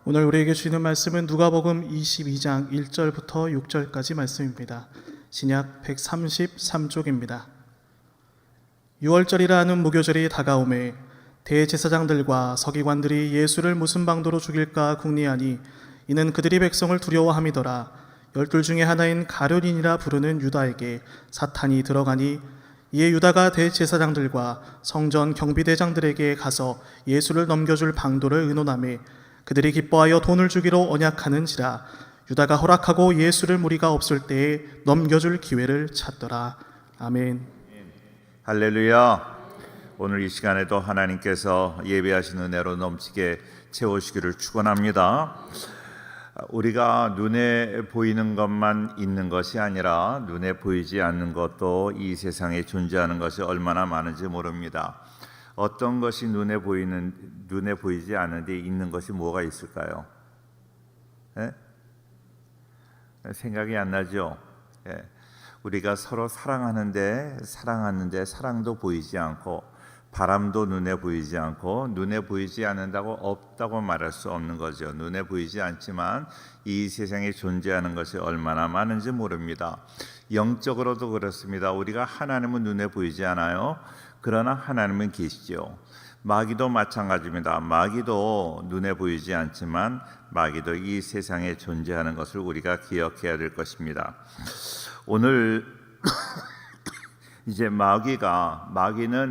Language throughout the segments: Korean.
오늘 우리에게 주시는 말씀은 누가복음 22장 1절부터 6절까지 말씀입니다. 신약 133쪽입니다. 6월절이라 하는 무교절이 다가오매 대제사장들과 서기관들이 예수를 무슨 방도로 죽일까 궁리하니 이는 그들이 백성을 두려워함이더라. 12 중에 하나인 가룟인이라 부르는 유다에게 사탄이 들어가니 이에 유다가 대제사장들과 성전 경비대장들에게 가서 예수를 넘겨줄 방도를 의논하매 그들이 기뻐하여 돈을 주기로 언약하는지라. 유다가 허락하고 예수를 무리가 없을 때에 넘겨줄 기회를 찾더라. 아멘. 할렐루야. 오늘 이 시간에도 하나님께서 예배하신 은혜로 넘치게 채우시기를 축원합니다. 우리가 눈에 보이는 것만 있는 것이 아니라 눈에 보이지 않는 것도 이 세상에 존재하는 것이 얼마나 많은지 모릅니다. 어떤 것이 눈에 보이지 않는데 있는 것이 뭐가 있을까요? 생각이 안 나죠? 우리가 서로 사랑하는데 사랑도 보이지 않고 바람도 눈에 보이지 않고 눈에 보이지 않는다고 없다고 말할 수 없는 거죠. 눈에 보이지 않지만 이 세상에 존재하는 것이 얼마나 많은지 모릅니다. 영적으로도 그렇습니다. 우리가 하나님은 눈에 보이지 않아요. 그러나 하나님은 계시죠. 마귀도 마찬가지입니다. 마귀도 눈에 보이지 않지만 마귀도 이 세상에 존재하는 것을 우리가 기억해야 될 것입니다. 오늘 이제 마귀는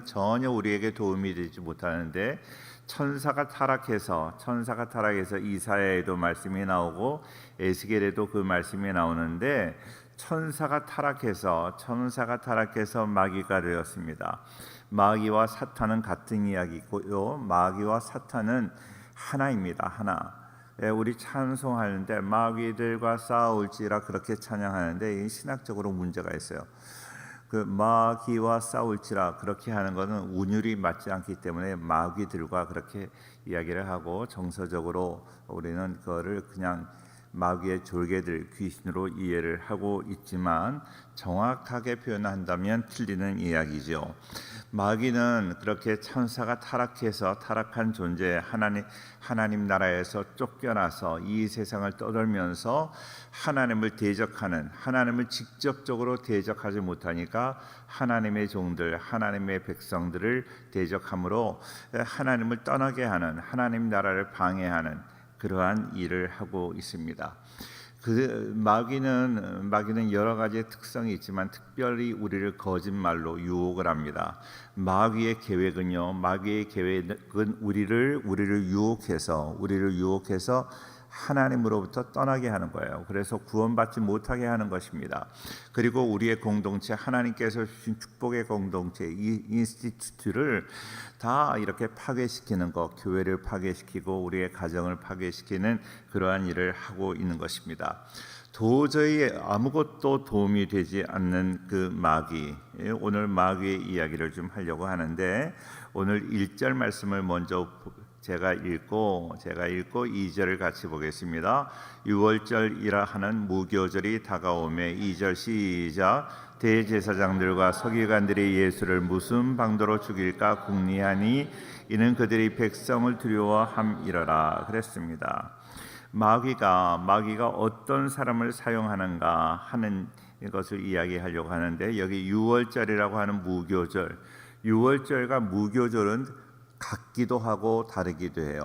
전혀 우리에게 도움이 되지 못하는데 천사가 타락해서 이사야에도 말씀이 나오고 에스겔에도 그 말씀이 나오는데 천사가 타락해서 마귀가 되었습니다. 마귀와 사탄은 같은 이야기고요. 마귀와 사탄은 하나입니다. 하나. 우리 찬송하는데 마귀들과 싸울지라 그렇게 찬양하는데 이 신학적으로 문제가 있어요. 그 마귀와 싸울지라 그렇게 하는 것은 운율이 맞지 않기 때문에 마귀들과 그렇게 이야기를 하고 정서적으로 우리는 그거를 그냥 마귀의 졸개들 귀신으로 이해를 하고 있지만 정확하게 표현한다면 틀리는 이야기죠. 마귀는 그렇게 천사가 타락한 존재, 하나님 나라에서 쫓겨나서 이 세상을 떠돌면서 하나님을 직접적으로 대적하지 못하니까 하나님의 종들, 하나님의 백성들을 대적함으로 하나님을 떠나게 하는, 하나님 나라를 방해하는 그러한 일을 하고 있습니다. 그 마귀는 여러 가지의 특성이 있지만 특별히 우리를 거짓말로 유혹을 합니다. 마귀의 계획은 우리를 유혹해서 하나님으로부터 떠나게 하는 거예요. 그래서 구원받지 못하게 하는 것입니다. 그리고 우리의 공동체, 하나님께서 주신 축복의 공동체, 이 인스티튜트를 다 이렇게 파괴시키는 것, 교회를 파괴시키고 우리의 가정을 파괴시키는 그러한 일을 하고 있는 것입니다. 도저히 아무것도 도움이 되지 않는 그 마귀, 오늘 마귀의 이야기를 좀 하려고 하는데 오늘 1절 말씀을 먼저 제가 읽고 2절을 같이 보겠습니다. 6월절이라 하는 무교절이 다가오매 2절 시작. 대제사장들과 서기관들이 예수를 무슨 방도로 죽일까 궁리하니 이는 그들이 백성을 두려워함이러라 그랬습니다. 마귀가 어떤 사람을 사용하는가 하는 것을 이야기하려고 하는데 여기 6월절이라고 하는 무교절, 6월절과 무교절은 같기도 하고 다르기도 해요.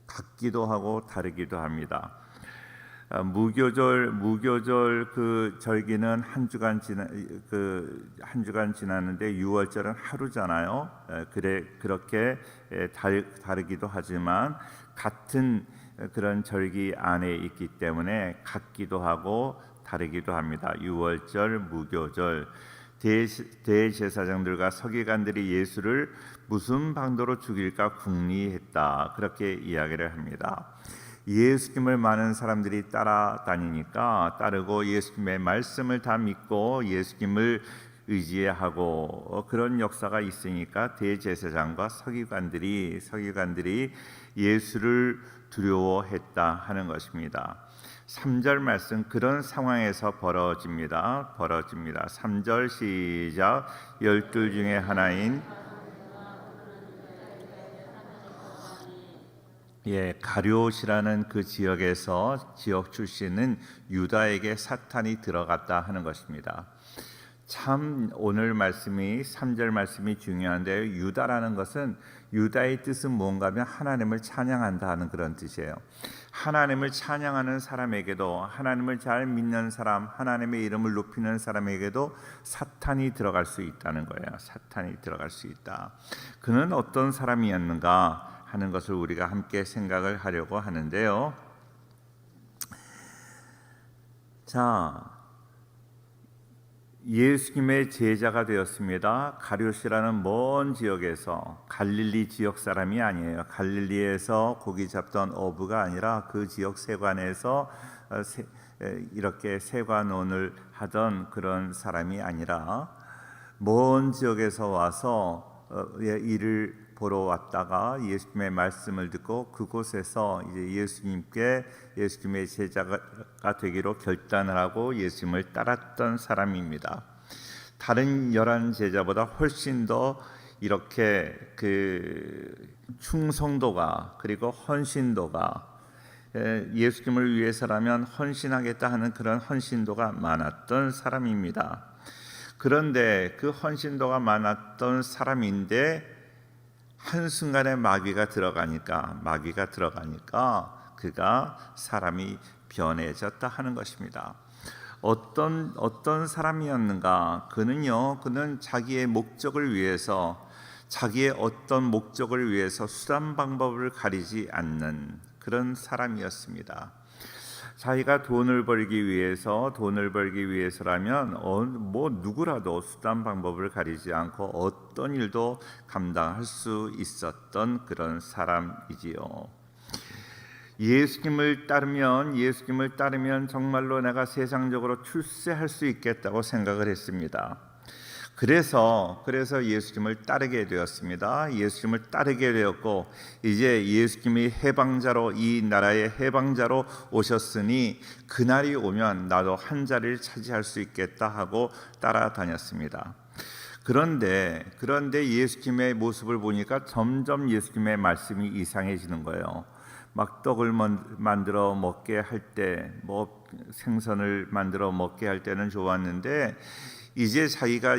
같기도 하고 다르기도 합니다. 무교절 그 절기는 한 주간 지나는데 6월절은 하루잖아요. 그렇게 다르기도 하지만 같은 그런 절기 안에 있기 때문에 같기도 하고 다르기도 합니다. 6월절, 무교절. 대제사장들과 서기관들이 예수를 무슨 방도로 죽일까 궁리했다 그렇게 이야기를 합니다. 예수님을 많은 사람들이 따르고 예수님의 말씀을 다 믿고 예수님을 의지하고 그런 역사가 있으니까 대제사장과 서기관들이 예수를 두려워했다 하는 것입니다. 3절 말씀 그런 상황에서 벌어집니다. 3절 시작. 12 중에 하나인 가룟이라는 그 지역에서 지역 출신은 유다에게 사탄이 들어갔다 하는 것입니다. 참 오늘 말씀이 3절 말씀이 중요한데요. 유다라는 것은 유다의 뜻은 뭔가 하면 하나님을 찬양한다 하는 그런 뜻이에요. 하나님을 찬양하는 사람에게도, 하나님을 잘 믿는 사람, 하나님의 이름을 높이는 사람에게도 사탄이 들어갈 수 있다는 거예요. 사탄이 들어갈 수 있다. 그는 어떤 사람이었는가 하는 것을 우리가 함께 생각을 하려고 하는데요. 자, 예수님의 제자가 되었습니다. 가룟이라는 먼 지역에서, 갈릴리 지역 사람이 아니에요. 갈릴리에서 고기 잡던 어부가 아니라 그 지역 세관에서 이렇게 세관원을 하던 그런 사람이 아니라 먼 지역에서 와서 일을 보러 왔다가 예수님의 말씀을 듣고 그곳에서 이제 예수님의 제자가 되기로 결단을 하고 예수님을 따랐던 사람입니다. 다른 11 제자보다 훨씬 더 이렇게 그 충성도가, 그리고 헌신도가, 예수님을 위해서라면 헌신하겠다 하는 그런 헌신도가 많았던 사람입니다. 그런데 그 헌신도가 많았던 사람인데 한순간에 마귀가 들어가니까 그가 사람이 변해졌다 하는 것입니다. 어떤 사람이었는가? 그는 자기의 목적을 위해서, 자기의 어떤 목적을 위해서 수단 방법을 가리지 않는 그런 사람이었습니다. 자기가 돈을 벌기 위해서라면 누구라도 수단 방법을 가리지 않고 어떤 일도 감당할 수 있었던 그런 사람이지요. 예수님을 따르면 정말로 내가 세상적으로 출세할 수 있겠다고 생각을 했습니다. 그래서 예수님을 따르게 되었습니다. 예수님을 따르게 되었고, 이제 예수님이 해방자로, 이 나라의 해방자로 오셨으니 그날이 오면 나도 한 자리를 차지할 수 있겠다 하고 따라다녔습니다. 그런데 예수님의 모습을 보니까 점점 예수님의 말씀이 이상해지는 거예요. 막 떡을 만들어 먹게 할 때, 생선을 만들어 먹게 할 때는 좋았는데, 이제 자기가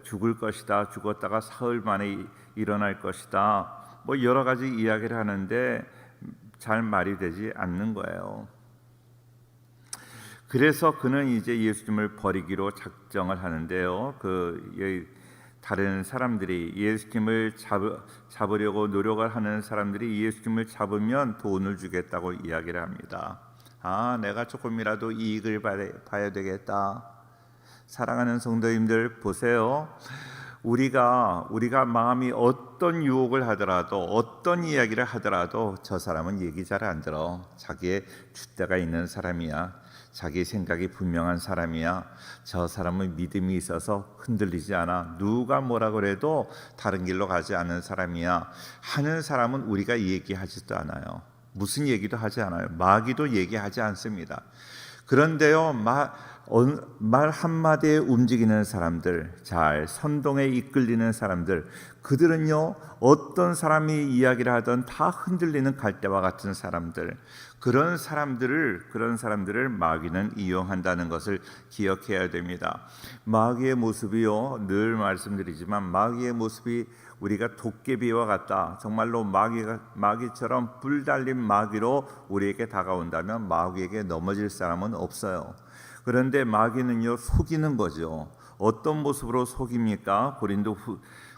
죽을 것이다, 죽었다가 사흘 만에 일어날 것이다, 여러 가지 이야기를 하는데 잘 말이 되지 않는 거예요. 그래서 그는 이제 예수님을 버리기로 작정을 하는데요. 다른 사람들이 예수님을 잡으려고 노력을 하는 사람들이 예수님을 잡으면 돈을 주겠다고 이야기를 합니다. 내가 조금이라도 이익을 봐야 되겠다. 사랑하는 성도님들, 보세요. 우리가 마음이 어떤 유혹을 하더라도, 어떤 이야기를 하더라도 저 사람은 얘기 잘 안 들어. 자기의 줏대가 있는 사람이야. 자기 생각이 분명한 사람이야. 저 사람은 믿음이 있어서 흔들리지 않아. 누가 뭐라 그래도 다른 길로 가지 않는 사람이야 하는 사람은 우리가 얘기하지도 않아요. 무슨 얘기도 하지 않아요. 마귀도 얘기하지 않습니다. 그런데요, 말 한마디에 움직이는 사람들, 잘 선동에 이끌리는 사람들, 그들은요, 어떤 사람이 이야기를 하든 다 흔들리는 갈대와 같은 사람들, 그런 사람들을 마귀는 이용한다는 것을 기억해야 됩니다. 마귀의 모습이요, 늘 말씀드리지만 마귀의 모습이 우리가 도깨비와 같다. 정말로 마귀처럼 불 달린 마귀로 우리에게 다가온다면 마귀에게 넘어질 사람은 없어요. 그런데 마귀는요, 속이는 거죠. 어떤 모습으로 속입니까?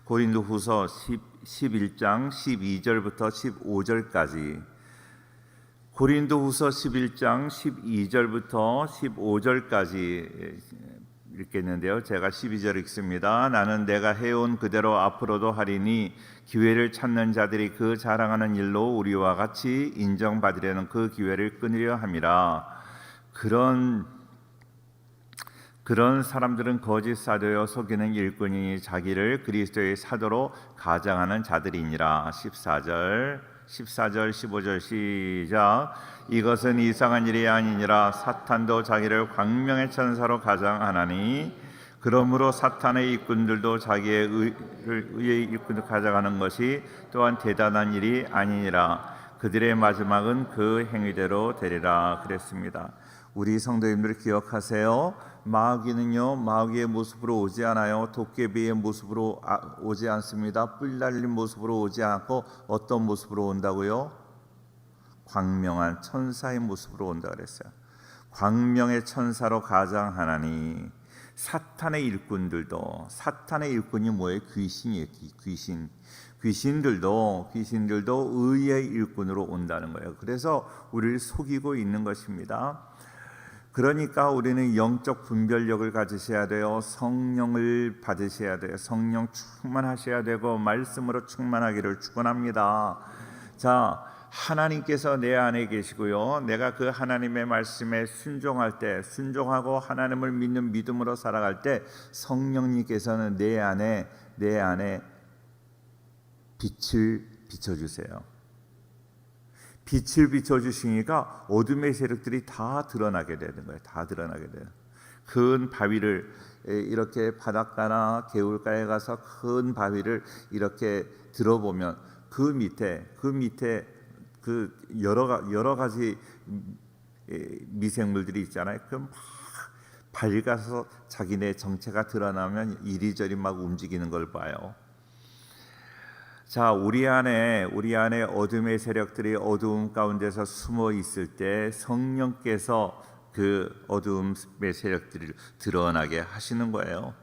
고린도후서 11장 12절부터 15절까지. 고린도후서 11장 12절부터 15절까지 읽겠는데요. 제가 12절 읽습니다. 나는 내가 해온 그대로 앞으로도 하리니 기회를 찾는 자들이 그 자랑하는 일로 우리와 같이 인정받으려는 그 기회를 끊으려 함이라. 그런 사람들은 거짓 사도여 속이는 일꾼이니 자기를 그리스도의 사도로 가장하는 자들이니라. 14절 15절 시작. 이것은 이상한 일이 아니니라. 사탄도 자기를 광명의 천사로 가장하나니 그러므로 사탄의 일꾼들도 자기의 의의 일꾼을 가져가는 것이 또한 대단한 일이 아니니라. 그들의 마지막은 그 행위대로 되리라 그랬습니다. 우리 성도님들 기억하세요. 마귀는요, 마귀의 모습으로 오지 않아요. 도깨비의 모습으로 오지 않습니다. 뿔 달린 모습으로 오지 않고 어떤 모습으로 온다고요? 광명한 천사의 모습으로 온다 그랬어요. 광명의 천사로 가장하나니 사탄의 일꾼들도, 사탄의 일꾼이 뭐예요? 귀신이에요. 귀신들도 의의 일꾼으로 온다는 거예요. 그래서 우리를 속이고 있는 것입니다. 그러니까 우리는 영적 분별력을 가지셔야 돼요. 성령을 받으셔야 돼요. 성령 충만하셔야 되고 말씀으로 충만하기를 축원합니다. 자, 하나님께서 내 안에 계시고요. 내가 그 하나님의 말씀에 순종하고 하나님을 믿는 믿음으로 살아갈 때 성령님께서는 내 안에 빛을 비춰주세요. 빛을 비춰주시니까 어둠의 세력들이 다 드러나게 되는 거예요. 다 드러나게 돼요. 큰 바위를 이렇게 바닷가나 개울가에 가서 큰 바위를 이렇게 들어보면 그 밑에 그 여러 가지 미생물들이 있잖아요. 그 막 밝아서 자기네 정체가 드러나면 이리저리 막 움직이는 걸 봐요. 자, 우리 안에 어둠의 세력들이 어두움 가운데서 숨어 있을 때 성령께서 그 어둠의 세력들을 드러나게 하시는 거예요.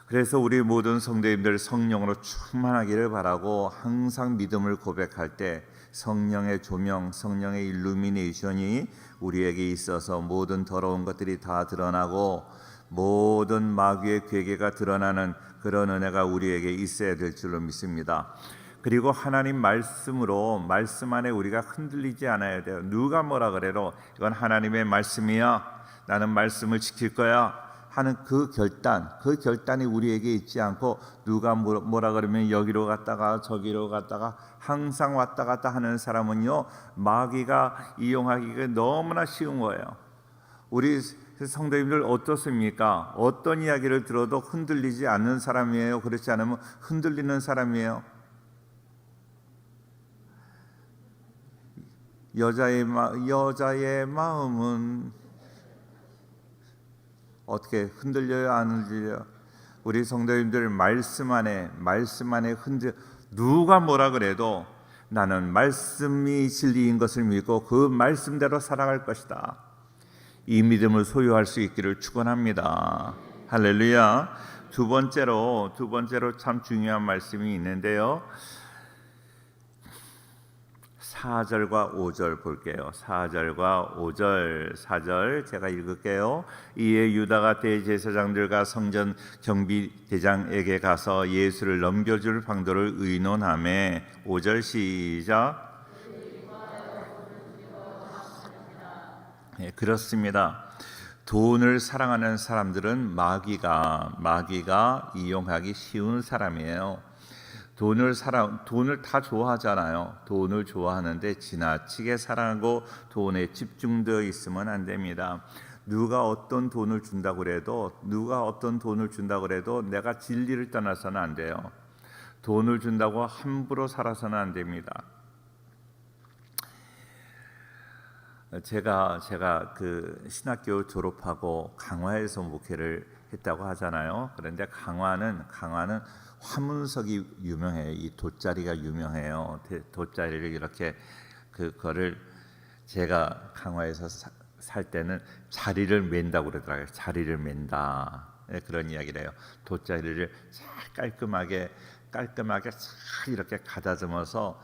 그래서 우리 모든 성도님들 성령으로 충만하기를 바라고 항상 믿음을 고백할 때 성령의 조명, 성령의 일루미네이션이 우리에게 있어서 모든 더러운 것들이 다 드러나고 모든 마귀의 괴계가 드러나는 그런 은혜가 우리에게 있어야 될 줄로 믿습니다. 그리고 하나님 말씀 안에 우리가 흔들리지 않아야 돼요. 누가 뭐라 그래도 이건 하나님의 말씀이야, 나는 말씀을 지킬 거야 하는 그 결단이 우리에게 있지 않고 누가 뭐라 그러면 여기로 갔다가 저기로 갔다가 항상 왔다 갔다 하는 사람은요, 마귀가 이용하기가 너무나 쉬운 거예요. 우리 성도님들 어떻습니까? 어떤 이야기를 들어도 흔들리지 않는 사람이에요? 그렇지 않으면 흔들리는 사람이에요? 여자의 마음은 어떻게 흔들려요? 안 흔들려요? 우리 성도님들 말씀 안에 누가 뭐라 그래도 나는 말씀이 진리인 것을 믿고 그 말씀대로 살아갈 것이다. 이 믿음을 소유할 수 있기를 축원합니다. 할렐루야. 두 번째로 참 중요한 말씀이 있는데요. 4절과 5절 볼게요. 4절과 5절. 4절 제가 읽을게요. 이에 유다가 대제사장들과 성전 경비대장에게 가서 예수를 넘겨줄 방도를 의논하매 5절 시작. 네, 그렇습니다. 돈을 사랑하는 사람들은 마귀가 이용하기 쉬운 사람이에요. 돈을 다 좋아하잖아요. 돈을 좋아하는데 지나치게 사랑하고 돈에 집중되어 있으면 안 됩니다. 누가 어떤 돈을 준다고 그래도 내가 진리를 떠나서는 안 돼요. 돈을 준다고 함부로 살아서는 안 됩니다. 제가 그 신학교 졸업하고 강화에서 목회를 했다고 하잖아요. 그런데 강화는 화문석이 유명해요. 이 돗자리가 유명해요. 돗자리를 이렇게 그거를 제가 강화에서 살 때는 자리를 맨다고 그러더라고요. 자리를 맨다. 네, 그런 이야기를 해요. 돗자리를 잘 깔끔하게 잘 이렇게 가다듬어서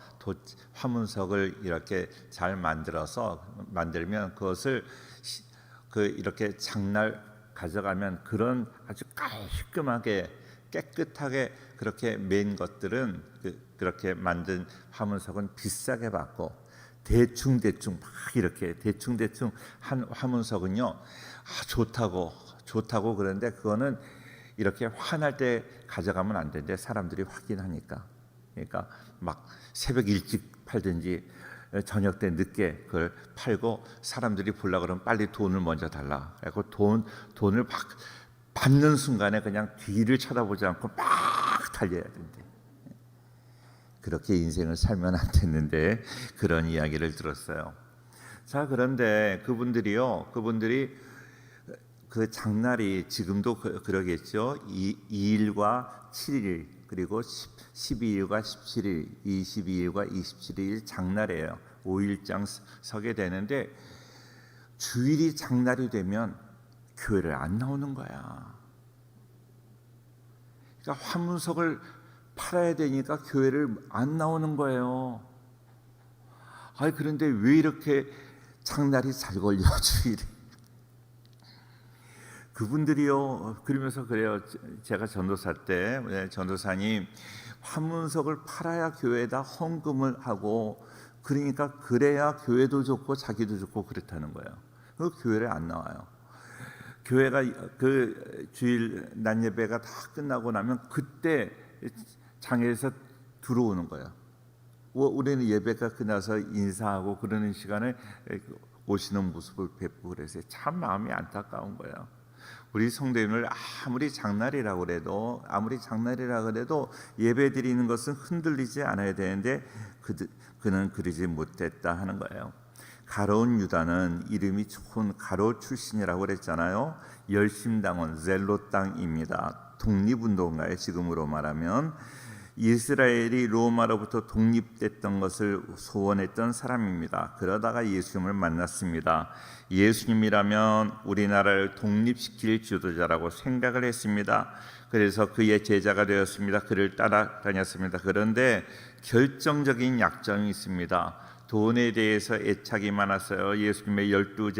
화문석을 이렇게 잘 만들면 그것을 이렇게 장날 가져가면 그런 아주 깔끔하게 깨끗하게 그렇게 맨 것들은 그렇게 만든 화문석은 비싸게 받고 대충 막 이렇게 대충 한 화문석은요 좋다고 그러는데 그거는 이렇게 화날 때 가져가면 안 되는데 사람들이 확인하니까 그러니까 막 새벽 일찍 팔든지 저녁 때 늦게 그걸 팔고 사람들이 보려고 그러면 빨리 돈을 먼저 달라. 그래서 돈을 막 받는 순간에 그냥 뒤를 쳐다보지 않고 막 달려야 된대. 그렇게 인생을 살면 안 됐는데 그런 이야기를 들었어요. 자, 그런데 그분들이 그 장날이 지금도 그러겠죠. 2일과 7일 그리고 12일과 17일, 22일과 27일 장날이에요. 5일장 서게 되는데 주일이 장날이 되면 교회를 안 나오는 거야. 그러니까 화문석을 팔아야 되니까 교회를 안 나오는 거예요. 그런데 왜 이렇게 장날이 잘 걸려 주일에? 그분들이요. 그러면서 그래요. 제가 전도사 때 전도사님 화문석을 팔아야 교회에다 헌금을 하고 그러니까 그래야 교회도 좋고 자기도 좋고 그렇다는 거예요. 그 교회를 안 나와요. 교회가 그 주일 낮 예배가 다 끝나고 나면 그때 장에서 들어오는 거예요. 우리는 예배가 끝나서 인사하고 그러는 시간에 오시는 모습을 뵙고 그래서 참 마음이 안타까운 거예요. 우리 성도님을 아무리 장날이라고 그래도 예배 드리는 것은 흔들리지 않아야 되는데 그는 그러지 못했다 하는 거예요. 가룟 유다는 이름이 좋은 가룟 출신이라고 그랬잖아요. 열심당원 젤롯 당입니다. 독립운동가의 지금으로 말하면 이스라엘이 로마로부터 독립됐던 것을 소원했던 사람입니다. 그러다가 예수님을 만났습니다. 예수님이라면 우리나라를 독립시킬 지도자라고 생각을 했습니다. 그래서 그의 제자가 되었습니다. 그를 따라다녔습니다. 그런데 결정적인 약점이 있습니다. 돈에 대해서 애착이 많았어요. 예수님의 12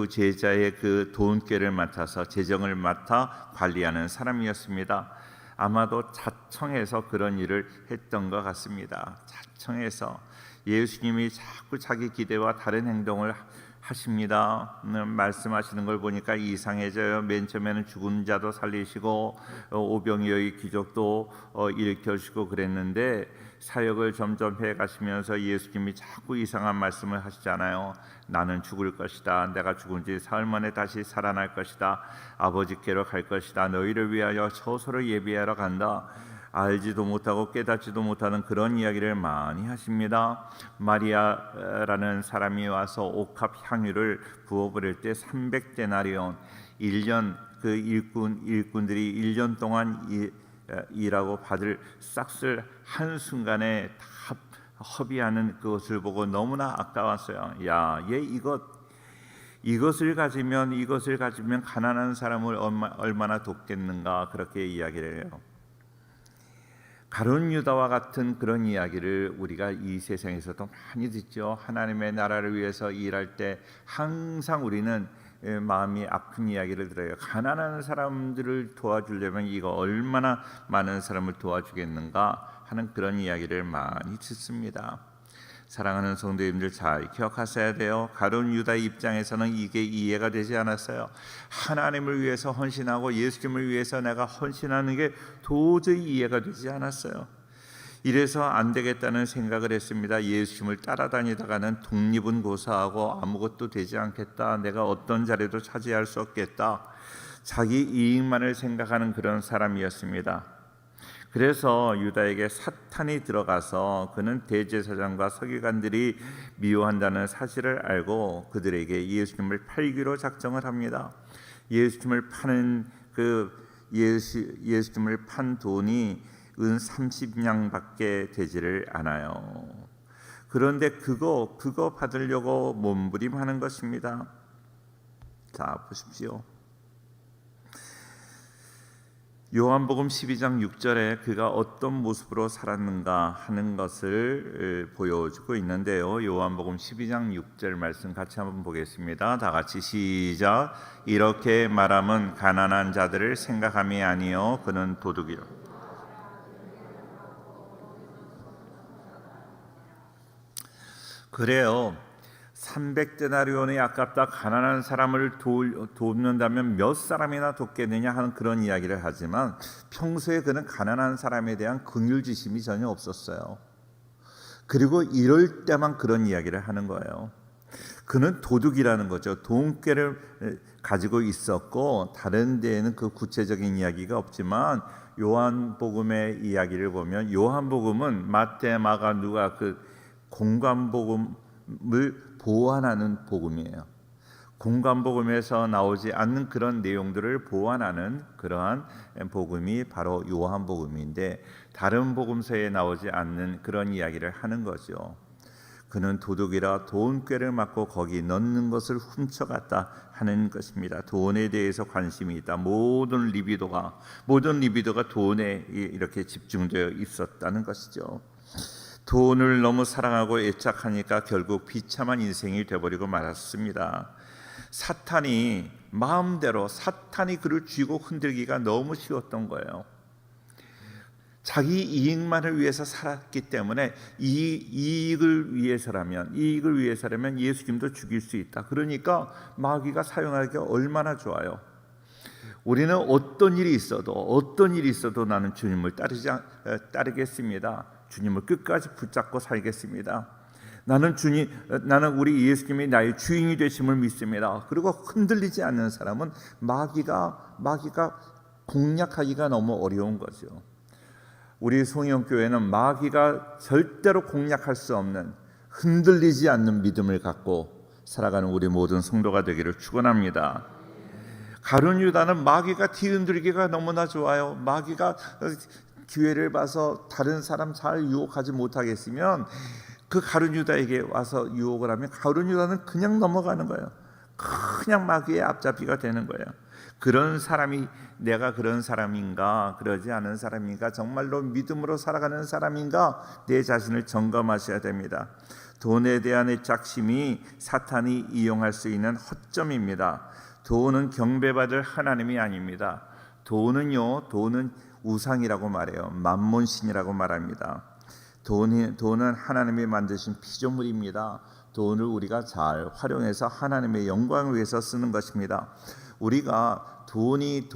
제자의 그 돈꾀를 맡아서 재정을 맡아 관리하는 사람이었습니다. 아마도 자청해서 그런 일을 했던 것 같습니다. 자청해서 예수님이 자꾸 자기 기대와 다른 행동을 하십니다. 말씀하시는 걸 보니까 이상해져요. 맨 처음에는 죽은 자도 살리시고 오병이어의 기적도 일으켜주시고 그랬는데 사역을 점점 해가시면서 예수님이 자꾸 이상한 말씀을 하시잖아요. 나는 죽을 것이다. 내가 죽은 지 사흘 만에 다시 살아날 것이다. 아버지께로 갈 것이다. 너희를 위하여 처소를 예비하러 간다. 알지도 못하고 깨닫지도 못하는 그런 이야기를 많이 하십니다. 마리아라는 사람이 와서 옥합 향유를 부어버릴 때 300데나리온 1년 그 일꾼들이 1년 동안 일하고 받을 싹쓸 한순간에 다 허비하는 그것을 보고 너무나 아까웠어요. 얘 이것을 가지면 가난한 사람을 얼마나 돕겠는가 그렇게 이야기를 해요. 가룟 유다와 같은 그런 이야기를 우리가 이 세상에서도 많이 듣죠. 하나님의 나라를 위해서 일할 때 항상 우리는 마음이 아픈 이야기를 들어요. 가난한 사람들을 도와주려면 이거 얼마나 많은 사람을 도와주겠는가 하는 그런 이야기를 많이 듣습니다. 사랑하는 성도님들 잘 기억하셔야 돼요. 가룟 유다 입장에서는 이게 이해가 되지 않았어요. 하나님을 위해서 헌신하고 예수님을 위해서 내가 헌신하는 게 도저히 이해가 되지 않았어요. 이래서 안 되겠다는 생각을 했습니다. 예수님을 따라다니다가는 독립은 고사하고 아무것도 되지 않겠다. 내가 어떤 자리도 차지할 수 없겠다. 자기 이익만을 생각하는 그런 사람이었습니다. 그래서 유다에게 사탄이 들어가서 그는 대제사장과 서기관들이 미워한다는 사실을 알고 그들에게 예수님을 팔기로 작정을 합니다. 예수님을 판 돈이 은 30냥밖에 되지를 않아요. 그런데 그거 받으려고 몸부림하는 것입니다. 자, 보십시오. 요한복음 12장 6절에 그가 어떤 모습으로 살았는가 하는 것을 보여주고 있는데요. 요한복음 12장 6절 말씀 같이 한번 보겠습니다. 다 같이 시작. 이렇게 말함은 가난한 자들을 생각함이 아니요 그는 도둑이라. 그래요. 300데나리온이 아깝다. 가난한 사람을 돕는다면 몇 사람이나 돕겠느냐 하는 그런 이야기를 하지만 평소에 그는 가난한 사람에 대한 긍휼지심이 전혀 없었어요. 그리고 이럴 때만 그런 이야기를 하는 거예요. 그는 도둑이라는 거죠. 돈꾀를 가지고 있었고 다른 데에는 그 구체적인 이야기가 없지만 요한복음의 이야기를 보면 요한복음은 마태, 마가, 누가 그 공관복음을 보완하는 복음이에요. 공관복음에서 나오지 않는 그런 내용들을 보완하는 그러한 복음이 바로 요한복음인데 다른 복음서에 나오지 않는 그런 이야기를 하는 거죠. 그는 도둑이라 돈꾀를 맞고 거기 넣는 것을 훔쳐갔다 하는 것입니다. 돈에 대해서 관심이 있다. 모든 리비도가 돈에 이렇게 집중되어 있었다는 것이죠. 돈을 너무 사랑하고 애착하니까 결국 비참한 인생이 되어버리고 말았습니다. 사탄이 그를 쥐고 흔들기가 너무 쉬웠던 거예요. 자기 이익만을 위해서 살았기 때문에 이익을 위해서라면 예수님도 죽일 수 있다. 그러니까 마귀가 사용하기가 얼마나 좋아요. 우리는 어떤 일이 있어도 나는 주님을 따르겠습니다. 주님을 끝까지 붙잡고 살겠습니다. 나는 우리 예수님이 나의 주인이 되심을 믿습니다. 그리고 흔들리지 않는 사람은 마귀가 공략하기가 너무 어려운 거죠. 우리 송영교회는 마귀가 절대로 공략할 수 없는 흔들리지 않는 믿음을 갖고 살아가는 우리 모든 성도가 되기를 축원합니다. 가룟 유다는 마귀가 뒤흔들기가 너무나 좋아요. 마귀가 기회를 봐서 다른 사람 잘 유혹하지 못하겠으면 그 가룟 유다에게 와서 유혹을 하면 가룟 유다는 그냥 넘어가는 거예요. 그냥 마귀의 앞잡이가 되는 거예요. 그런 사람이 내가 그런 사람인가 그러지 않은 사람인가 정말로 믿음으로 살아가는 사람인가 내 자신을 점검하셔야 됩니다. 돈에 대한 애착심이 사탄이 이용할 수 있는 허점입니다. 돈은 경배받을 하나님이 아닙니다. 돈은 우상이라고 말해요. 만몬신이라고 말합니다. 돈은 하나님이 만드신 피조물입니다. 돈을 우리가 잘 활용해서 하나님의 영광을 위해서 쓰는 것입니다. 우리가 돈이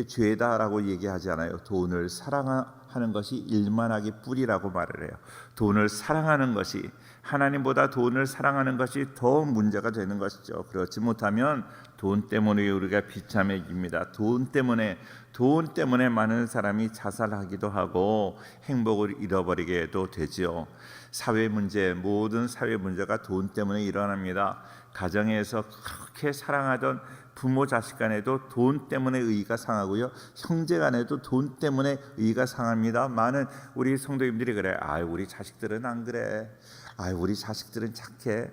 죄다라고 얘기하지 않아요. 돈을 사랑하는 것이 일만하기 뿌리라고 말을 해요. 돈을 사랑하는 것이 하나님보다 돈을 사랑하는 것이 더 문제가 되는 것이죠. 그렇지 못하면 돈 때문에 우리가 비참해집니다. 돈 때문에 많은 사람이 자살하기도 하고 행복을 잃어버리게도 되지요. 모든 사회 문제가 돈 때문에 일어납니다. 가정에서 그렇게 사랑하던 부모 자식 간에도 돈 때문에 의가 상하고요. 형제 간에도 돈 때문에 의가 상합니다. 많은 우리 성도님들이 그래. 우리 자식들은 안 그래. 우리 자식들은 착해.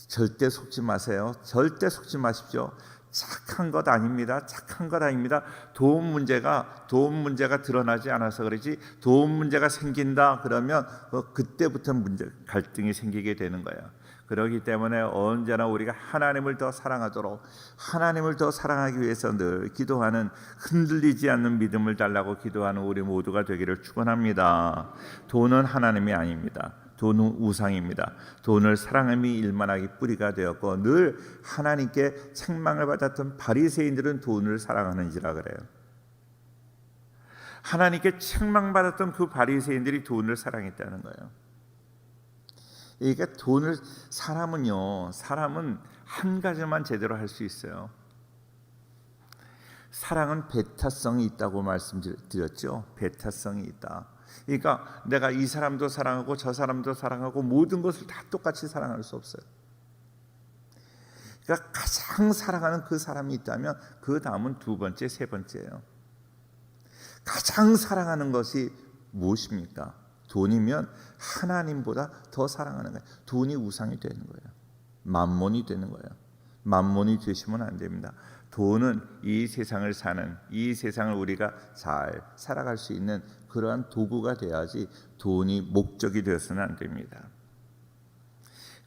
절대 속지 마세요. 절대 속지 마십시오. 착한 것 아닙니다. 돈 문제가 드러나지 않아서 그러지. 돈 문제가 생긴다 그러면 그때부터 갈등이 생기게 되는 거예요. 그렇기 때문에 언제나 우리가 하나님을 더 사랑하기 위해서 늘 기도하는 흔들리지 않는 믿음을 달라고 기도하는 우리 모두가 되기를 축원합니다. 돈은 하나님이 아닙니다. 돈은 우상입니다. 돈을 사랑함이 일만하기 뿌리가 되었고 늘 하나님께 책망을 받았던 바리새인들은 돈을 사랑하는지라 그래요. 하나님께 책망받았던 그 바리새인들이 돈을 사랑했다는 거예요. 그러니까 사람은 한 가지만 제대로 할 수 있어요. 사랑은 배타성이 있다고 말씀드렸죠. 배타성이 있다. 그러니까 내가 이 사람도 사랑하고 저 사람도 사랑하고 모든 것을 다 똑같이 사랑할 수 없어요. 그러니까 가장 사랑하는 그 사람이 있다면 그 다음은 두 번째, 세 번째예요. 가장 사랑하는 것이 무엇입니까? 돈이면 하나님보다 더 사랑하는 거예요. 돈이 우상이 되는 거예요. 만몬이 되는 거예요. 만몬이 되시면 안 됩니다. 돈은 이 세상을 우리가 잘 살아갈 수 있는 그러한 도구가 돼야지 돈이 목적이 되어서는 안 됩니다.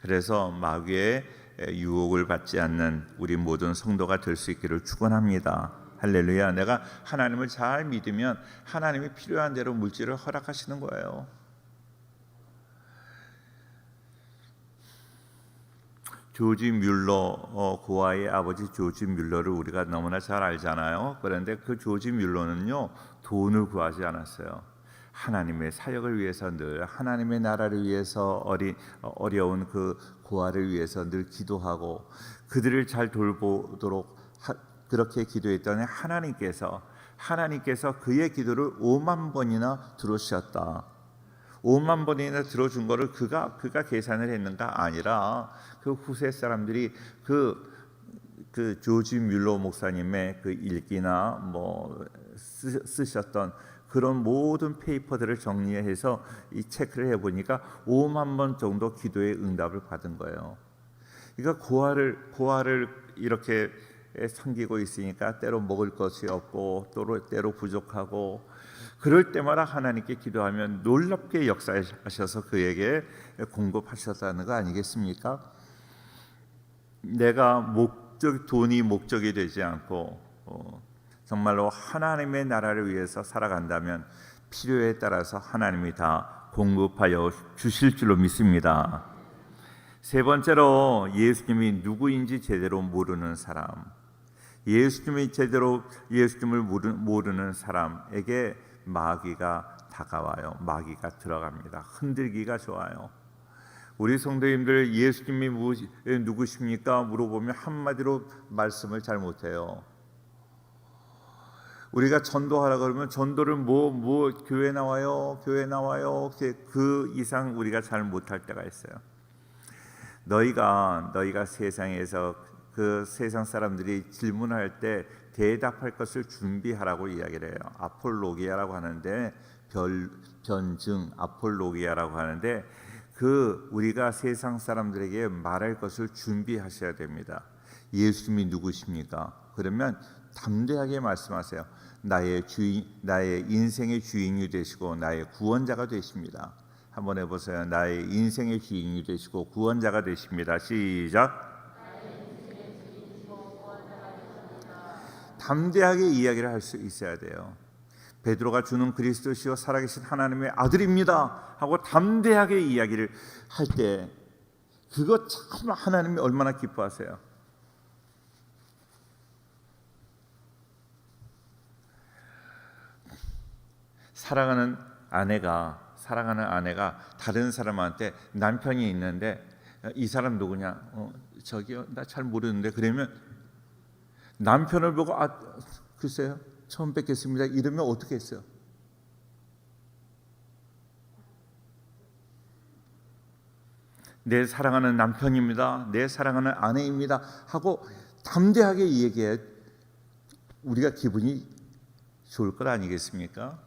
그래서 마귀의 유혹을 받지 않는 우리 모든 성도가 될 수 있기를 축원합니다. 할렐루야. 내가 하나님을 잘 믿으면 하나님이 필요한 대로 물질을 허락하시는 거예요. 조지 뮬러 고아의 아버지 조지 뮬러를 우리가 너무나 잘 알잖아요. 그런데 그 조지 뮬러는요 돈을 구하지 않았어요. 하나님의 사역을 위해서 늘 하나님의 나라를 위해서 어려운 그 고아를 위해서 늘 기도하고 그들을 잘 돌보도록 그렇게 기도했더니 하나님께서 그의 기도를 5만 번이나 들어주셨다. 5만 번이나 들어준 거를 그가 계산을 했는가 아니라 그 후세 사람들이 그 조지 뮬러 목사님의 그 일기나 뭐 쓰셨던 그런 모든 페이퍼들을 정리해서 이 체크를 해보니까 5만 번 정도 기도의 응답을 받은 거예요. 그러니까 고아를 이렇게 섬기고 있으니까 때로 먹을 것이 없고 때로 부족하고 그럴 때마다 하나님께 기도하면 놀랍게 역사하셔서 그에게 공급하셨다는 거 아니겠습니까? 내가 돈이 목적이 되지 않고 정말로 하나님의 나라를 위해서 살아간다면 필요에 따라서 하나님이 다 공급하여 주실 줄로 믿습니다. 세 번째로 예수님이 누구인지 제대로 모르는 사람. 예수님을 모르는 사람에게 마귀가 다가와요. 마귀가 들어갑니다. 흔들기가 좋아요. 우리 성도님들 예수님이 누구십니까? 물어보면 한마디로 말씀을 잘 못해요. 우리가 전도하라 그러면 전도를 교회 나와요. 그 이상 우리가 잘 못할 때가 있어요. 너희가 세상에서 그 세상 사람들이 질문할 때 대답할 것을 준비하라고 이야기를 해요. 아폴로기아라고 하는데 변증 아폴로기아라고 하는데 우리가 세상 사람들에게 말할 것을 준비하셔야 됩니다. 예수님이 누구십니까? 그러면 담대하게 말씀하세요. 나의 인생의 주인이 되시고 나의 구원자가 되십니다. 한번 해보세요. 나의 인생의 주인이 되시고 구원자가 되십니다. 시작. 담대하게 이야기를 할 수 있어야 돼요. 베드로가 주는 그리스도시요 살아계신 하나님의 아들입니다 하고 담대하게 이야기를 할 때 그거 참 하나님이 얼마나 기뻐하세요. 사랑하는 아내가 다른 사람한테 남편이 있는데 이 사람 누구냐? 저기요 나 잘 모르는데 그러면 남편을 보고 글쎄요 처음 뵙겠습니다 이러면 어떻게 했어요? 내 사랑하는 남편입니다. 내 사랑하는 아내입니다 하고 담대하게 얘기해 우리가 기분이 좋을 것 아니겠습니까?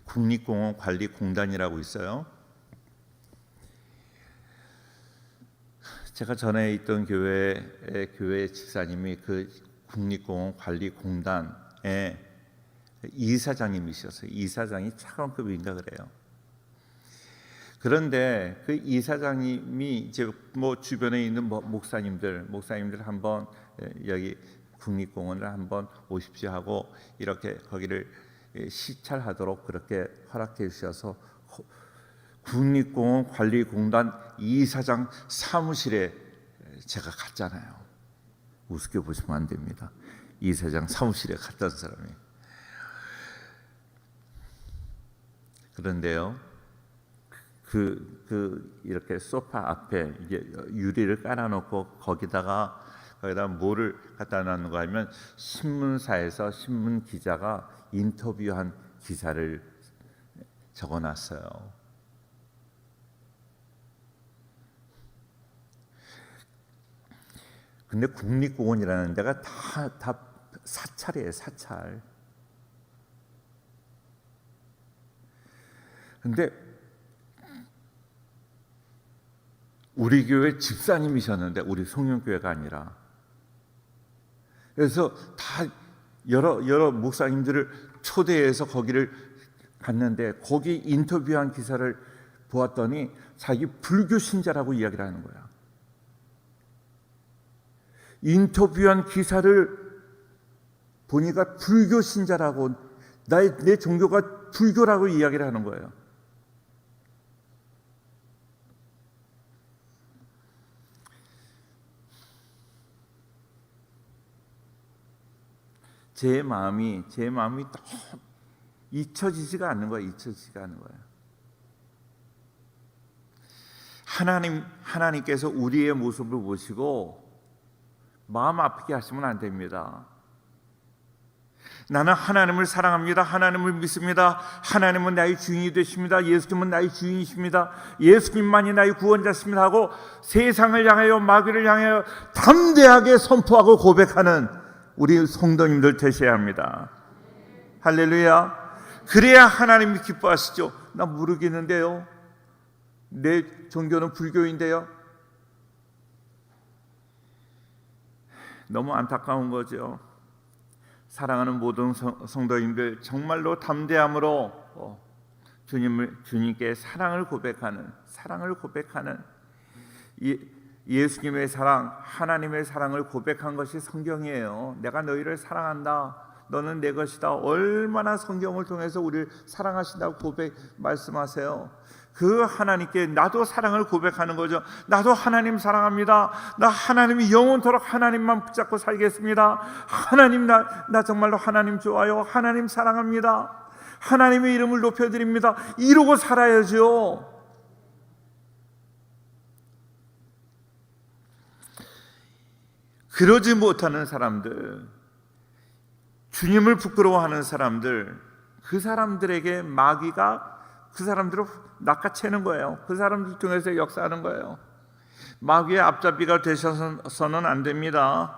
국립공원관리공단이라고 있어요. 제가 전에 있던 교회 집사님이 그 국립공원관리공단의 이사장님이셨어요. 이사장이 차관급인가 그래요. 그런데 그 이사장님이 이제 뭐 주변에 있는 목사님들 한번 여기 국립공원을 한번 오십시오 하고 이렇게 거기를 시찰하도록 그렇게 허락해 주셔서 국립공원관리공단 이사장 사무실에 제가 갔잖아요. 우습게 보시면 안 됩니다. 이사장 사무실에 갔던 사람이. 그런데요, 이렇게 소파 앞에 이게 유리를 깔아놓고 거기다가 뭐를 갖다 놨는가 하면 신문사에서 신문 기자가 인터뷰한 기사를 적어놨어요. 근데 국립공원이라는 데가 다 사찰이에요, 사찰. 근데 우리 교회 집사님이셨는데 우리 송영교회가 아니라 그래서 다 여러 목사님들을 초대해서 거기를 갔는데 거기 인터뷰한 기사를 보았더니 자기 불교 신자라고 이야기를 하는 거야. 인터뷰한 기사를 보니까 불교 신자라고 내 종교가 불교라고 이야기를 하는 거예요. 제 마음이 또 잊혀지지가 않는 거예요. 하나님께서 우리의 모습을 보시고 마음 아프게 하시면 안 됩니다. 나는 하나님을 사랑합니다. 하나님을 믿습니다. 하나님은 나의 주인이 되십니다. 예수님은 나의 주인이십니다. 예수님만이 나의 구원자십니다 하고 세상을 향하여 마귀를 향하여 담대하게 선포하고 고백하는 우리 성도님들 되셔야 합니다. 할렐루야. 그래야 하나님이 기뻐하시죠. 나 모르겠는데요. 내 종교는 불교인데요. 너무 안타까운 거죠. 사랑하는 모든 성도님들, 정말로 담대함으로 주님께 사랑을 고백하는 예수님의 사랑, 하나님의 사랑을 고백한 것이 성경이에요. 내가 너희를 사랑한다, 너는 내 것이다. 얼마나 성경을 통해서 우리를 사랑하신다고 말씀하세요. 그 하나님께 나도 사랑을 고백하는 거죠. 나도 하나님 사랑합니다. 나 하나님이 영원토록 하나님만 붙잡고 살겠습니다. 하나님 나 정말로 하나님 좋아요. 하나님 사랑합니다. 하나님의 이름을 높여드립니다. 이러고 살아야죠. 그러지 못하는 사람들, 주님을 부끄러워하는 사람들, 그 사람들에게 마귀가 그 사람들을 낚아채는 거예요. 그 사람들 중에서 역사하는 거예요. 마귀의 앞잡이가 되셔서는 안 됩니다.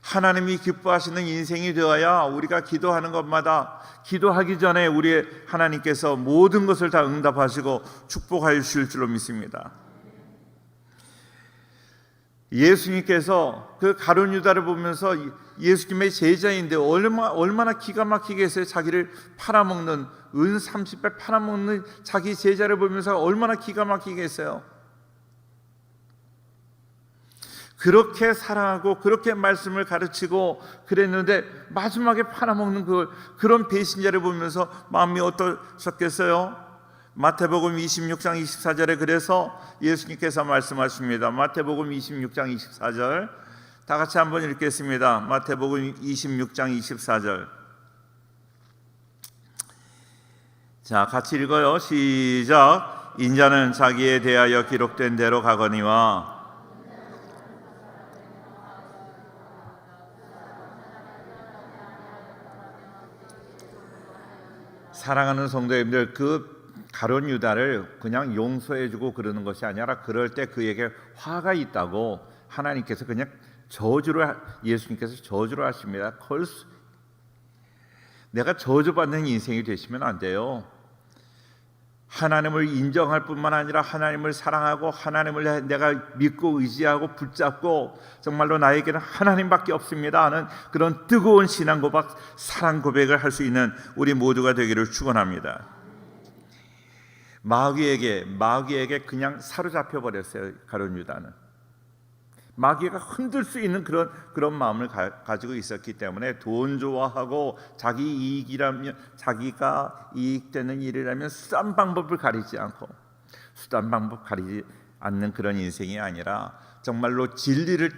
하나님이 기뻐하시는 인생이 되어야 우리가 기도하는 것마다 기도하기 전에 우리 하나님께서 모든 것을 다 응답하시고 축복하여 주실 줄로 믿습니다. 예수님께서 그 가룟 유다를 보면서 예수님의 제자인데 얼마나 기가 막히게 했어요. 자기를 팔아먹는, 은 30배 팔아먹는 자기 제자를 보면서 얼마나 기가 막히게 했어요. 그렇게 사랑하고 그렇게 말씀을 가르치고 그랬는데 마지막에 팔아먹는 그런 배신자를 보면서 마음이 어떠셨겠어요? 마태복음 26장 24절에 그래서 예수님께서 말씀하십니다. 마태복음 26장 24절 다 같이 한번 읽겠습니다. 마태복음 26장 24절. 자, 같이 읽어요. 시작. 인자는 자기에 대하여 기록된 대로 가거니와 사랑하는 성도님들, 그 가룟 유다를 그냥 용서해주고 그러는 것이 아니라 그럴 때 그에게 화가 있다고 하나님께서 그냥 예수님께서 저주를 하십니다. 내가 저주받는 인생이 되시면 안 돼요. 하나님을 인정할 뿐만 아니라 하나님을 사랑하고 하나님을 내가 믿고 의지하고 붙잡고 정말로 나에게는 하나님밖에 없습니다 하는 그런 뜨거운 신앙 고백, 사랑 고백을 할 수 있는 우리 모두가 되기를 축원합니다. 마귀에게 그냥 사로잡혀 버렸어요. 가룟 유다는 마귀가 흔들 수 있는 그런 마음을 가지고 있었기 때문에 돈 좋아하고 자기가 이익되는 일이라면 수단 방법을 가리지 않는 그런 인생이 아니라 정말로 진리를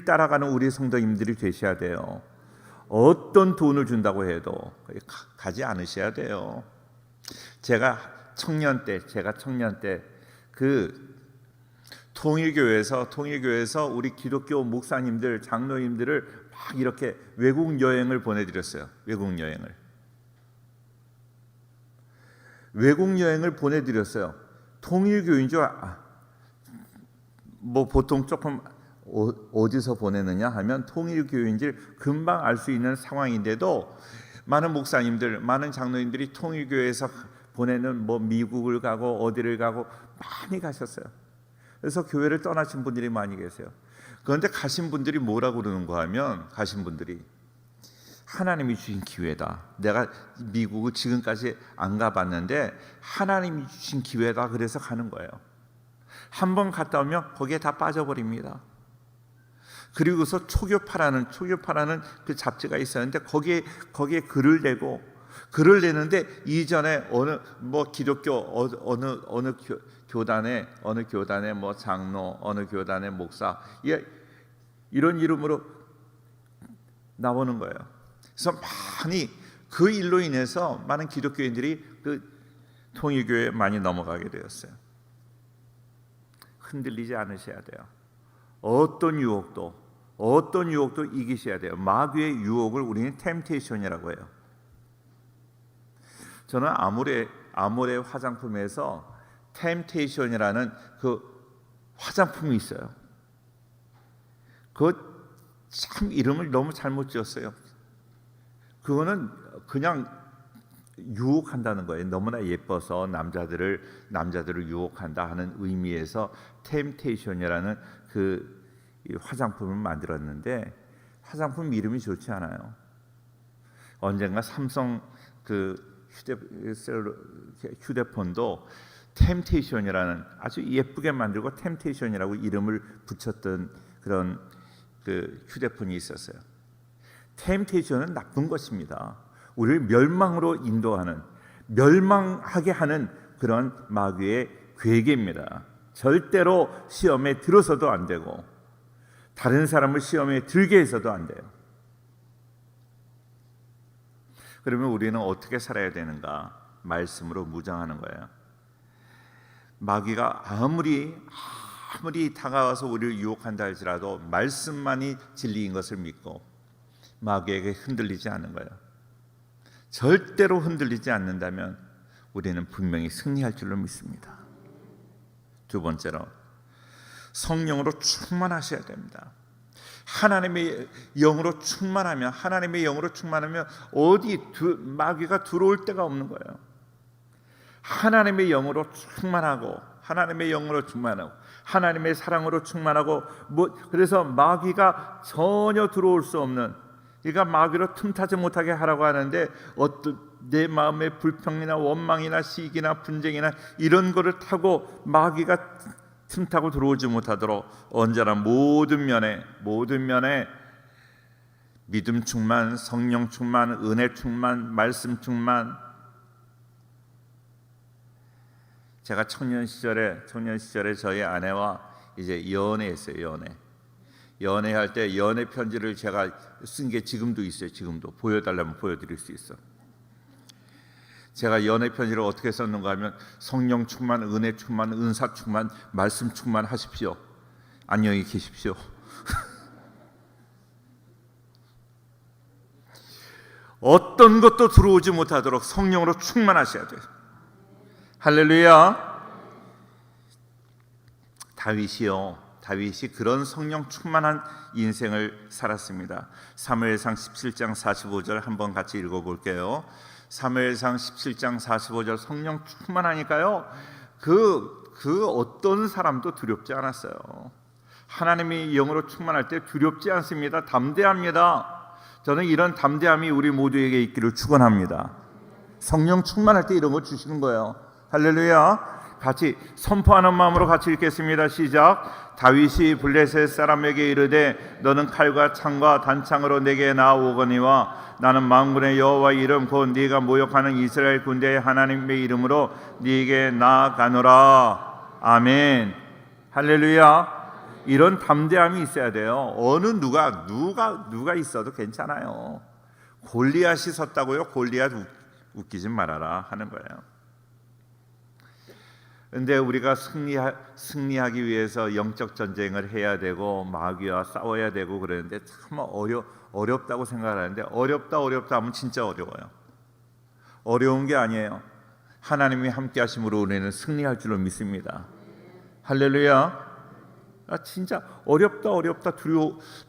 따라가는 우리 성도님들이 되셔야 돼요. 어떤 돈을 준다고 해도 가지 않으셔야 돼요. 제가 청년 때 그 통일교회에서 우리 기독교 목사님들, 장로님들을 막 이렇게 외국 여행을 보내드렸어요. 외국 여행을 보내드렸어요. 통일교인 줄 뭐 보통 조금 어디서 보내느냐 하면 통일교인지 금방 알 수 있는 상황인데도 많은 목사님들, 많은 장로님들이 통일교회에서 보내는 뭐 미국을 가고 어디를 가고 많이 가셨어요. 그래서 교회를 떠나신 분들이 많이 계세요. 그런데 가신 분들이 뭐라고 그러는가 하면 하나님이 주신 기회다. 내가 미국을 지금까지 안 가봤는데 하나님이 주신 기회다. 그래서 가는 거예요. 한번 갔다 오면 거기에 다 빠져버립니다. 그리고서 초교파라는 그 잡지가 있었는데 거기에 글을 내는데 이전에 기독교 어느 교단의 뭐 장로, 어느 교단의 목사 이런 이름으로 나오는 거예요. 그래서 많이 그 일로 인해서 많은 기독교인들이 그 통일교회에 많이 넘어가게 되었어요. 흔들리지 않으셔야 돼요. 어떤 유혹도 이기셔야 돼요. 마귀의 유혹을 우리는 템테이션이라고 해요. 저는 아모레 화장품에서 템테이션이라는 그 화장품이 있어요. 그 참 이름을 너무 잘못 지었어요. 그거는 그냥 유혹한다는 거예요. 너무나 예뻐서 남자들을 유혹한다 하는 의미에서 템테이션이라는 그 화장품을 만들었는데 화장품 이름이 좋지 않아요. 언젠가 삼성 그 휴대폰도 템테이션이라는 아주 예쁘게 만들고 템테이션이라고 이름을 붙였던 그런 그 휴대폰이 있었어요. 템테이션은 나쁜 것입니다. 우리를 멸망으로 인도하는, 멸망하게 하는 그런 마귀의 괴계입니다. 절대로 시험에 들어서도 안 되고 다른 사람을 시험에 들게 해서도 안 돼요. 그러면 우리는 어떻게 살아야 되는가? 말씀으로 무장하는 거예요. 마귀가 아무리 다가와서 우리를 유혹한다 할지라도 말씀만이 진리인 것을 믿고 마귀에게 흔들리지 않는 거예요. 절대로 흔들리지 않는다면 우리는 분명히 승리할 줄로 믿습니다. 두 번째로 성령으로 충만하셔야 됩니다. 하나님의 영으로 충만하면 마귀가 들어올 데가 없는 거예요. 하나님의 영으로 충만하고 하나님의 사랑으로 충만하고 그래서 마귀가 전혀 들어올 수 없는, 그러니까 마귀로 틈타지 못하게 하라고 하는데 어떤 내 마음의 불평이나 원망이나 시기나 분쟁이나 이런 거를 타고 마귀가 틈타고 들어오지 못하도록 언제나 모든 면에 믿음 충만, 성령 충만, 은혜 충만, 말씀 충만. 제가 청년 시절에 저희 아내와 이제 연애했어요. 연애할 때 연애 편지를 제가 쓴 게 지금도 있어요. 지금도 보여달라면 보여드릴 수 있어. 제가 연애 편지를 어떻게 썼는가 하면 성령 충만, 은혜 충만, 은사 충만, 말씀 충만 하십시오. 안녕히 계십시오. 어떤 것도 들어오지 못하도록 성령으로 충만하셔야 돼요. 할렐루야. 다윗이 그런 성령 충만한 인생을 살았습니다. 사무엘상 17장 45절 한번 같이 읽어볼게요. 사무엘상 17장 45절 성령 충만하니까요. 그 어떤 사람도 두렵지 않았어요. 하나님의 영으로 충만할 때 두렵지 않습니다. 담대합니다. 저는 이런 담대함이 우리 모두에게 있기를 축원합니다. 성령 충만할 때 이런 거 주시는 거예요. 할렐루야. 같이 선포하는 마음으로 같이 읽겠습니다. 시작. 다윗이 블레셋 사람에게 이르되 너는 칼과 창과 단창으로 내게 나아오거니와 나는 만군의 여호와의 이름 곧 네가 모욕하는 이스라엘 군대의 하나님의 이름으로 네게 나아가노라. 아멘. 할렐루야. 이런 담대함이 있어야 돼요. 어느 누가 있어도 괜찮아요. 골리앗이 섰다고요? 골리앗 웃기지 말아라 하는 거예요. 근데 우리가 승리하기 위해서 영적 전쟁을 해야 되고 마귀와 싸워야 되고 그러는데 참 어렵다고 생각하는데 어렵다 하면 진짜 어려워요. 어려운 게 아니에요. 하나님이 함께 하심으로 우리는 승리할 줄로 믿습니다. 할렐루야. 진짜 어렵다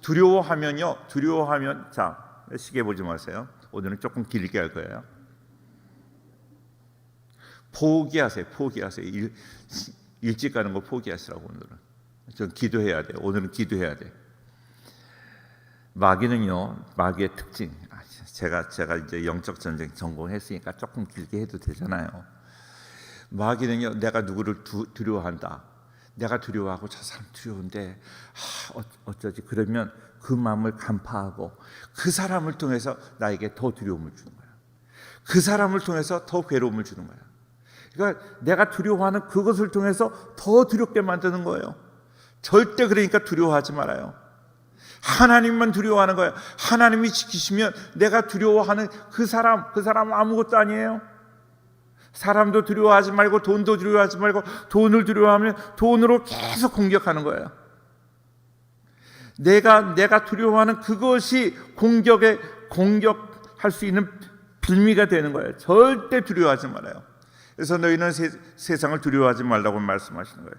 두려워하면 자, 시계 보지 마세요. 오늘은 조금 길게 할 거예요. 포기하세요. 일찍 가는 거 포기하시라고. 오늘은 전 기도해야 돼요. 오늘은 기도해야 돼. 마귀의 특징. 제가 이제 영적 전쟁 전공했으니까 조금 길게 해도 되잖아요. 마귀는요, 내가 누구를 두려워한다. 내가 두려워하고 저 사람 두려운데 어쩌지? 그러면 그 마음을 간파하고 그 사람을 통해서 나에게 더 두려움을 주는 거야. 그 사람을 통해서 더 괴로움을 주는 거야. 그러니까 내가 두려워하는 그것을 통해서 더 두렵게 만드는 거예요. 절대 그러니까 두려워하지 말아요. 하나님만 두려워하는 거예요. 하나님이 지키시면 내가 두려워하는 그 사람 아무것도 아니에요. 사람도 두려워하지 말고 돈도 두려워하지 말고 돈을 두려워하면 돈으로 계속 공격하는 거예요. 내가 두려워하는 그것이 공격할 수 있는 빌미가 되는 거예요. 절대 두려워하지 말아요. 그래서 너희는 세상을 두려워하지 말라고 말씀하시는 거예요.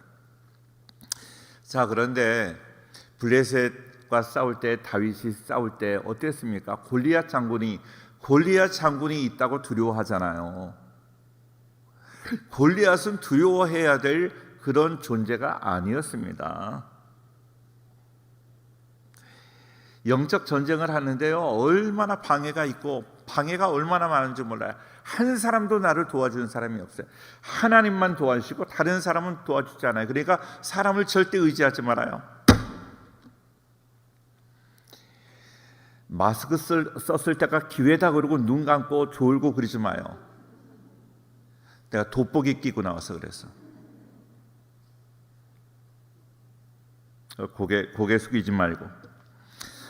자, 그런데 블레셋과 싸울 때, 다윗이 싸울 때 어땠습니까? 골리앗 장군이 있다고 두려워하잖아요. 골리앗은 두려워해야 될 그런 존재가 아니었습니다. 영적 전쟁을 하는데요, 얼마나 방해가 있고 방해가 얼마나 많은지 몰라요. 한 사람도 나를 도와주는 사람이 없어요. 하나님만 도와주시고 다른 사람은 도와주지 않아요. 그러니까 사람을 절대 의지하지 말아요. 마스크 썼을 때가 기회다 그러고 눈 감고 졸고 그러지 마요. 내가 돋보기 끼고 나와서 그래서 고개 숙이지 말고.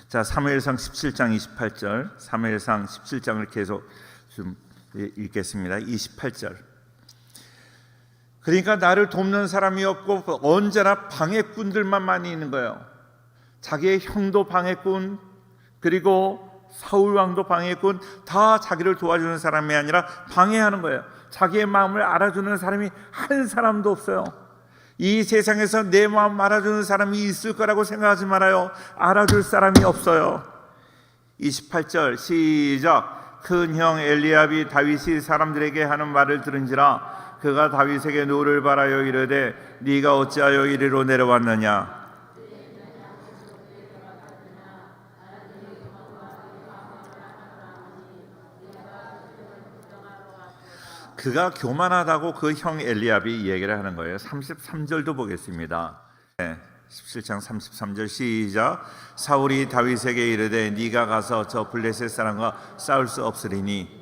자, 사무엘상 17장 28절, 사무엘상 17장을 계속 좀 읽겠습니다. 28절. 그러니까 나를 돕는 사람이 없고 언제나 방해꾼들만 많이 있는 거예요. 자기의 형도 방해꾼, 그리고 사울 왕도 방해꾼, 다 자기를 도와주는 사람이 아니라 방해하는 거예요. 자기의 마음을 알아주는 사람이 한 사람도 없어요. 이 세상에서 내 마음 알아주는 사람이 있을 거라고 생각하지 말아요. 알아줄 사람이 없어요. 28절 시작. 큰 형 엘리압이 다윗이 사람들에게 하는 말을 들은지라 그가 다윗에게 노를 바라여 이르되 네가 어찌하여 이리로 내려왔느냐. 그가 교만하다고 그 형 엘리압이 얘기를 하는 거예요. 33절도 보겠습니다. 17장 33절 시작. 사울이 다윗에게 이르되 네가 가서 저 블레셋 사람과 싸울 수 없으리니.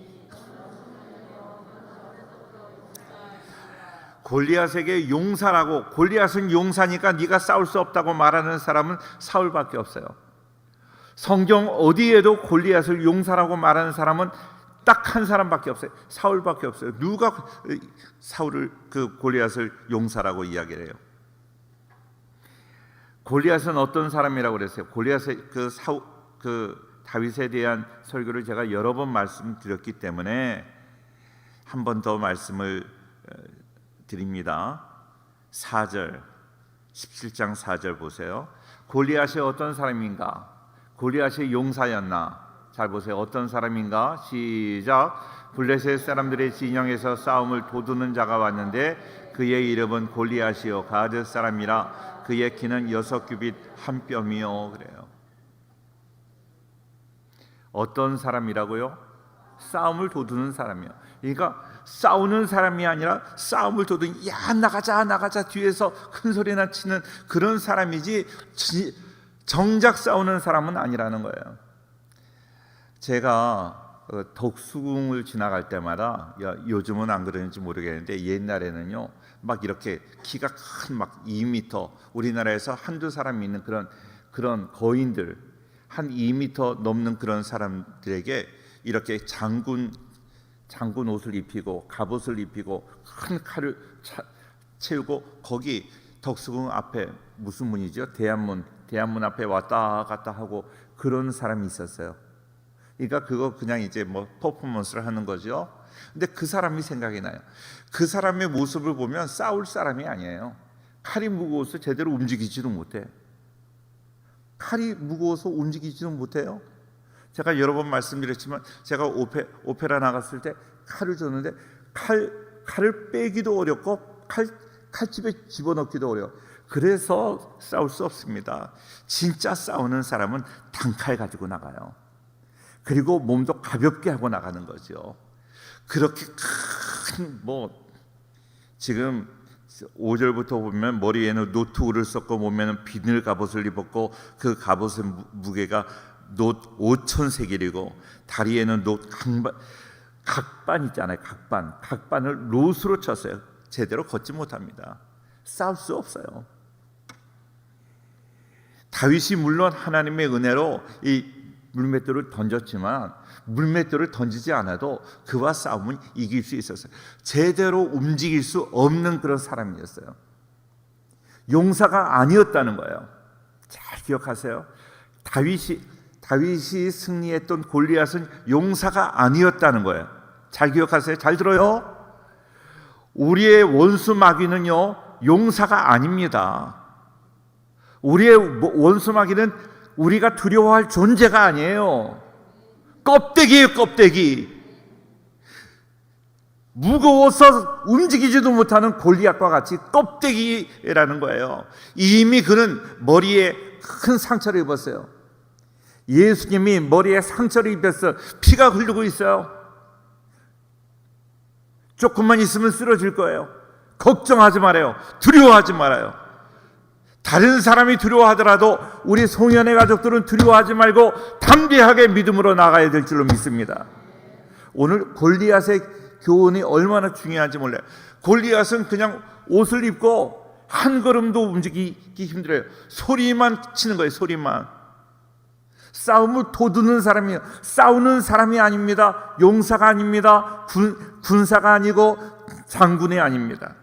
골리앗에게 용사라고, 골리앗은 용사니까 네가 싸울 수 없다고 말하는 사람은 사울밖에 없어요. 성경 어디에도 골리앗을 용사라고 말하는 사람은 딱 한 사람밖에 없어요. 사울밖에 없어요. 누가 사울을 골리앗을 용사라고 이야기를 해요? 골리앗은 어떤 사람이라고 그랬어요? 골리앗의 다윗에 대한 설교를 제가 여러 번 말씀드렸기 때문에 한 번 더 말씀을 드립니다. 4절, 17장 4절 보세요. 골리앗이 어떤 사람인가? 골리앗이 용사였나? 잘 보세요. 어떤 사람인가? 시작. 블레셋 사람들의 진영에서 싸움을 도두는 자가 왔는데 그의 이름은 골리앗이요 가드 사람이라 그의 키는 6규빗 한 뼘이요. 그래요. 어떤 사람이라고요? 싸움을 도두는 사람이요. 그러니까 싸우는 사람이 아니라 싸움을 도두는, 야 나가자 뒤에서 큰 소리나 치는 그런 사람이지 정작 싸우는 사람은 아니라는 거예요. 제가 덕수궁을 지나갈 때마다, 요즘은 안 그러는지 모르겠는데 옛날에는요 막 이렇게 키가 큰 막 2m, 우리나라에서 한두 사람 있는 그런 거인들, 한 2m 넘는 그런 사람들에게 이렇게 장군 옷을 입히고 갑옷을 입히고 큰 칼을 채우고 거기 덕수궁 앞에, 무슨 문이죠? 대한문 앞에 왔다 갔다 하고 그런 사람이 있었어요. 그러니까 그거 그냥 이제 뭐 퍼포먼스를 하는 거죠. 근데 그 사람이 생각이 나요. 그 사람의 모습을 보면 싸울 사람이 아니에요. 칼이 무거워서 제대로 움직이지도 못해. 칼이 무거워서 움직이지도 못해요. 제가 여러 번 말씀드렸지만 제가 오페라 나갔을 때 칼을 줬는데 칼을 빼기도 어렵고 칼집에 집어넣기도 어려워. 그래서 싸울 수 없습니다. 진짜 싸우는 사람은 단칼 가지고 나가요. 그리고 몸도 가볍게 하고 나가는 거죠. 그렇게 큰 지금 5절부터 보면 머리에는 노트우를 썼고 몸에는 비늘 갑옷을 입었고 그 갑옷의 무게가 놋 5,000세겔이고 다리에는 놋 각반 있잖아요. 각반을 롯으로 쳤어요. 제대로 걷지 못합니다. 싸울 수 없어요. 다윗이 물론 하나님의 은혜로 이 물맷돌을 던졌지만 물맷돌을 던지지 않아도 그와 싸움은 이길 수 있었어요. 제대로 움직일 수 없는 그런 사람이었어요. 용사가 아니었다는 거예요. 잘 기억하세요. 다윗이 승리했던 골리앗은 용사가 아니었다는 거예요. 잘 기억하세요. 잘 들어요. 우리의 원수 마귀는요, 용사가 아닙니다. 우리의 원수 마귀는 우리가 두려워할 존재가 아니에요. 껍데기예요, 껍데기. 무거워서 움직이지도 못하는 골리앗과 같이 껍데기라는 거예요. 이미 그는 머리에 큰 상처를 입었어요. 예수님이 머리에 상처를 입혔어. 피가 흐르고 있어요. 조금만 있으면 쓰러질 거예요. 걱정하지 말아요. 두려워하지 말아요. 다른 사람이 두려워하더라도 우리 송년회 가족들은 두려워하지 말고 담대하게 믿음으로 나가야 될 줄로 믿습니다. 오늘 골리앗의 교훈이 얼마나 중요한지 몰라요. 골리앗은 그냥 옷을 입고 한 걸음도 움직이기 힘들어요. 소리만 치는 거예요. 소리만. 싸움을 도두는 사람이에요. 싸우는 사람이 아닙니다. 용사가 아닙니다. 군사가 아니고 장군이 아닙니다.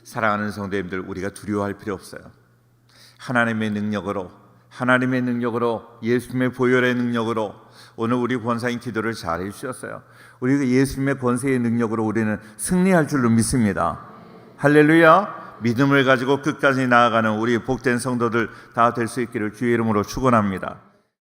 사랑하는 성도님들, 우리가 두려워할 필요 없어요. 하나님의 능력으로 예수님의 보혈의 능력으로 오늘 우리 권사님 기도를 잘 해주셨어요. 우리가 예수님의 권세의 능력으로 우리는 승리할 줄로 믿습니다. 할렐루야. 믿음을 가지고 끝까지 나아가는 우리 복된 성도들 다 될 수 있기를 주의 이름으로 축원합니다.